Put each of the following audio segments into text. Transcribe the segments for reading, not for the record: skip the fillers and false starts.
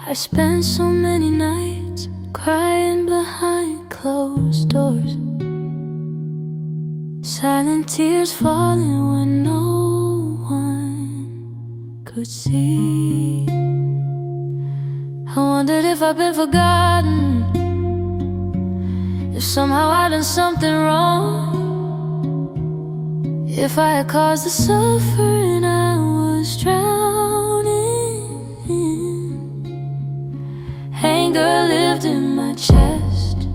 I spent so many nights crying behind closed doors, silent tears falling when no one could see. I wondered if I'd been forgotten, if somehow I'd done something wrong, if I had caused the suffering I was drowning in. Anger lived in my chest,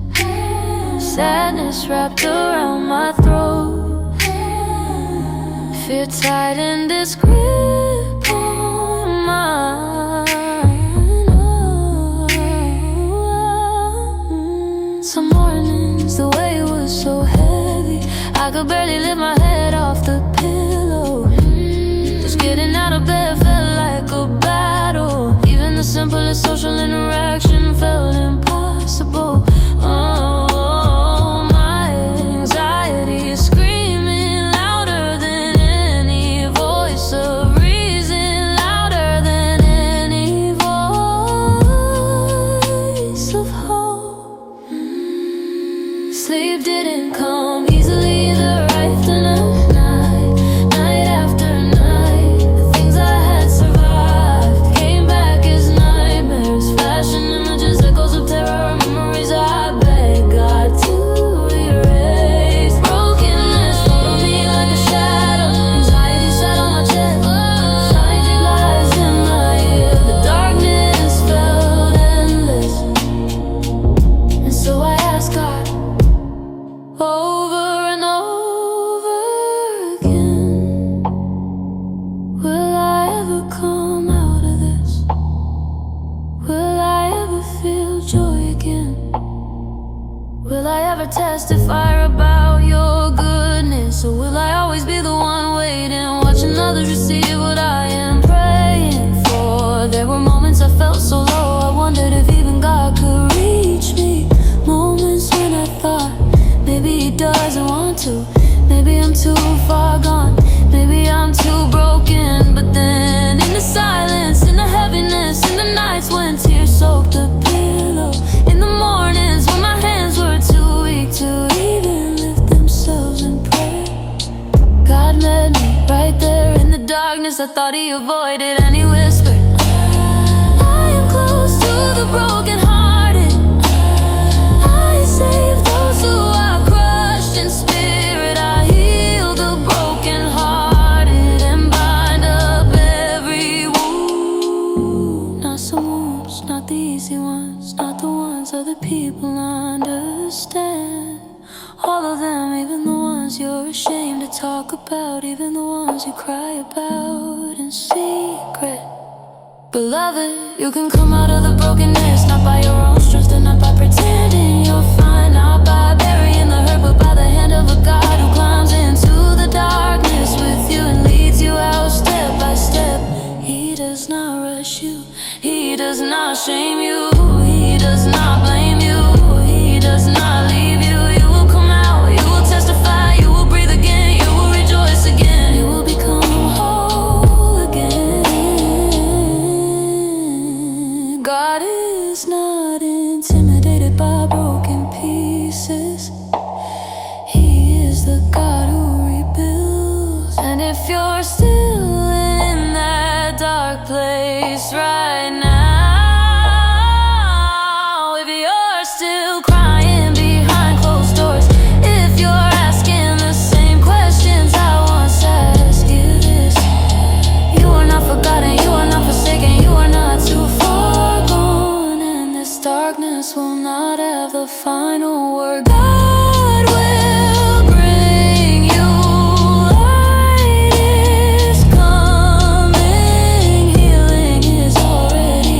sadness wrapped around my throat, fear tightened its grip on mine. Some mornings the weight was so heavy I could barely lift my head off the pillow. Just getting out of bed felt like a battle. Even the simplest social interaction felt impossible. Oh, my anxiety is screaming louder than any voice of reason, louder than any voice of hope. Sleep didn't come easily, the right to night after night. The things I had survived came back as nightmares, flashing images, echoes of terror, memories I beg God to erase. Brokenness followed me like a shadow, anxiety sat on my chest, shining lies in my ear. The darkness felt endless, and so I asked God over and over again, will I ever come out of this? Will I ever feel joy again? Will I ever testify about your goodness? Or will I always be the one waiting, watching others receive what I am praying for? There were moments I felt so low, I wondered if even God could reach me. Moments when I thought maybe He doesn't want to, maybe I'm too far gone, maybe I'm too broken. But then in the silence, in the heaviness, in the nights when tears soaked the pillow, in the mornings when my hands were too weak to even lift themselves in prayer, God met me right there in the darkness I thought He avoided, and He whispered, I am close to the brokenhearted. I save those who are crushed in spirit. I heal the brokenhearted and bind up every wound. Not some wounds, not the easy ones, not the ones other people understand. All of them, even the ones you're ashamed to talk about, even the ones you cry about in secret. Beloved, you can come out of the brokenness, not by your own strength and not by pretending you're fine, not by burying the hurt, but by the hand of a God who climbs into the darkness with you and leads you out step by step. He does not rush you, He does not shame you, He does not blame you, He does not leave you. You will come out, you will testify, you will breathe again, you will rejoice again, you will become whole again. God is not intimidated by broken pieces. He is the God who rebuilds. And if you're still in that dark place right now, if you're still crying behind closed doors, if you're asking the same questions I once asked you this, you are not forgotten, you are not forsaken, you are not too far gone, and this darkness will not have the final word. God will bring you light is coming, healing is already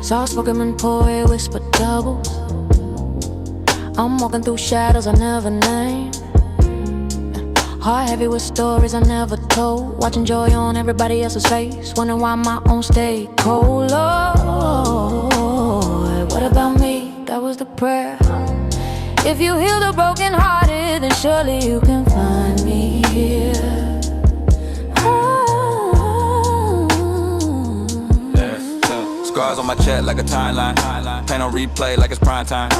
Soft-spoken poet, whisper doubles. I'm walking through shadows I never named. Heart heavy with stories I never told. Watching joy on everybody else's face, wondering why my own stay cold. Lord, what about me? That was the prayer. If you heal the broken hearted, then surely you can find me here. Scars on my chest like a timeline. Pain on replay like it's prime time.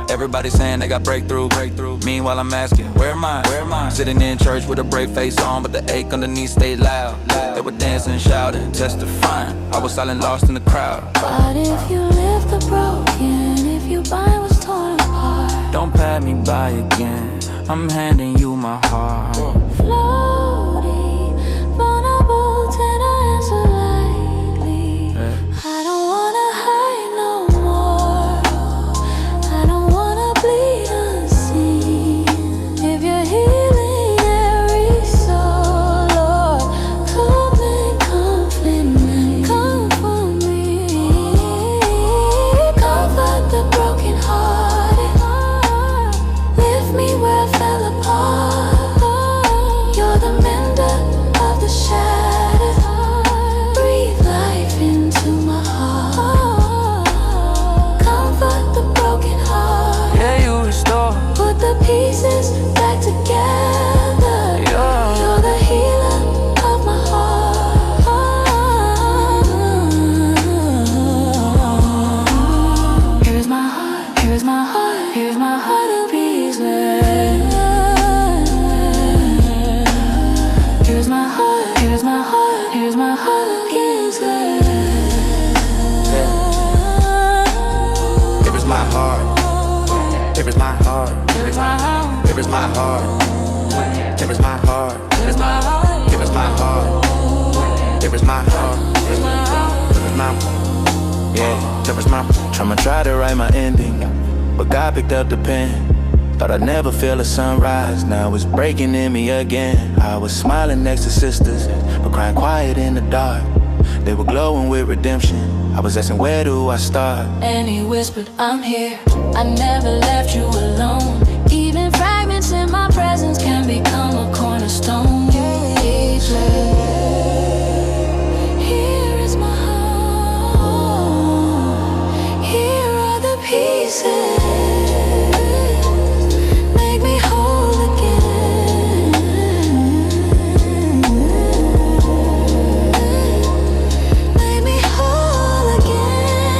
Everybody saying they got breakthrough. Meanwhile I'm asking, where am I? Sitting in church with a brave face on, but the ache underneath stayed loud. They were dancing, shouting, testifying. I was silent, lost in the crowd. But if you lift the broken, if you bind what's torn apart, don't pat me by again, I'm handing you my heart. Floating, vulnerable, tender and so lightly. I don't wanna hide no more. I don't wanna bleed unseen. If you're healing every soul, Lord, come and comfort me. Comfort me. Comfort the broken hearted. Lift me where I fell apart. You're the mender of the shattered. Breathe life into my heart. Comfort the broken heart. Yeah, you restore. Put the pieces back together. You're the healer of my heart. Here's my heart. Here's my heart. Here's my heart of pieces. Here's my heart. Here's my heart. Here's my heart of pieces. Here is my heart. Here is my heart. Here is my heart. Here is my heart. Here is my heart. Here is my heart. Here is my heart. Here is my heart. Here is my heart. Here is my, yeah, here is my. I'ma try to write my ending, but God picked up the pen. Thought I'd never feel a sunrise, now it's breaking in me again. I was smiling next to sisters, but crying quiet in the dark. They were glowing with redemption. I was asking, where do I start? And he whispered, I'm here. I never left you alone. Even fragments in my presence can become a cornerstone. He said, here is my heart. Here are the pieces. Make me whole again. Make me whole again.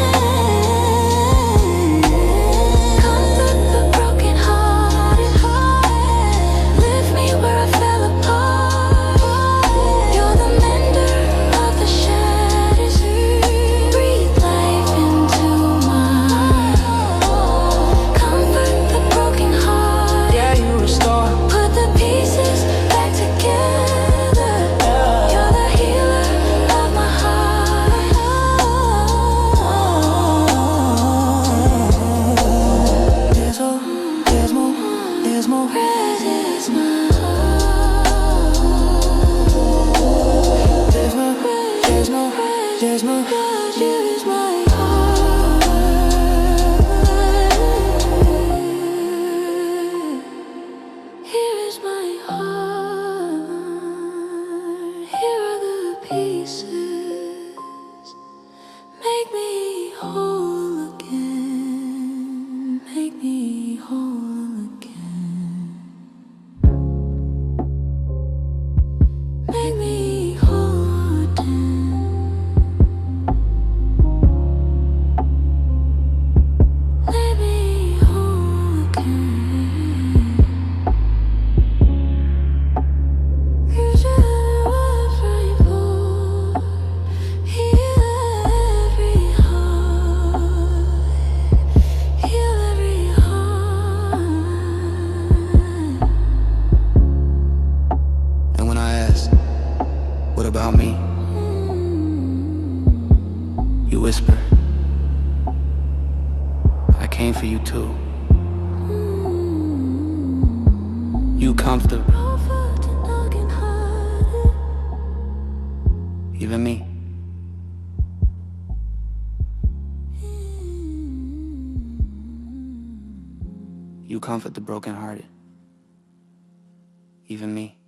Comfort the broken hearted. Lift me where I fell apart. You're the mender of the shattered. Breathe life into my heart. Comfort the broken heart. Yeah, you restore. Put the pieces back together. You're the healer of my heart. There's more, there's more, there's more. There's my heart. There's more, there's more, there's more. Here is my heart. Here is my heart. Here are the pieces. Make me whole again. Make me whole again. Make me whole again. Let me whole again. You should have prayed for. Heal every heart. Heal every heart. And when I asked, what about me? You whisper, I came for you too. You comfortable, Comfort and broken hearted. even me. In You comfort the brokenhearted. Even me.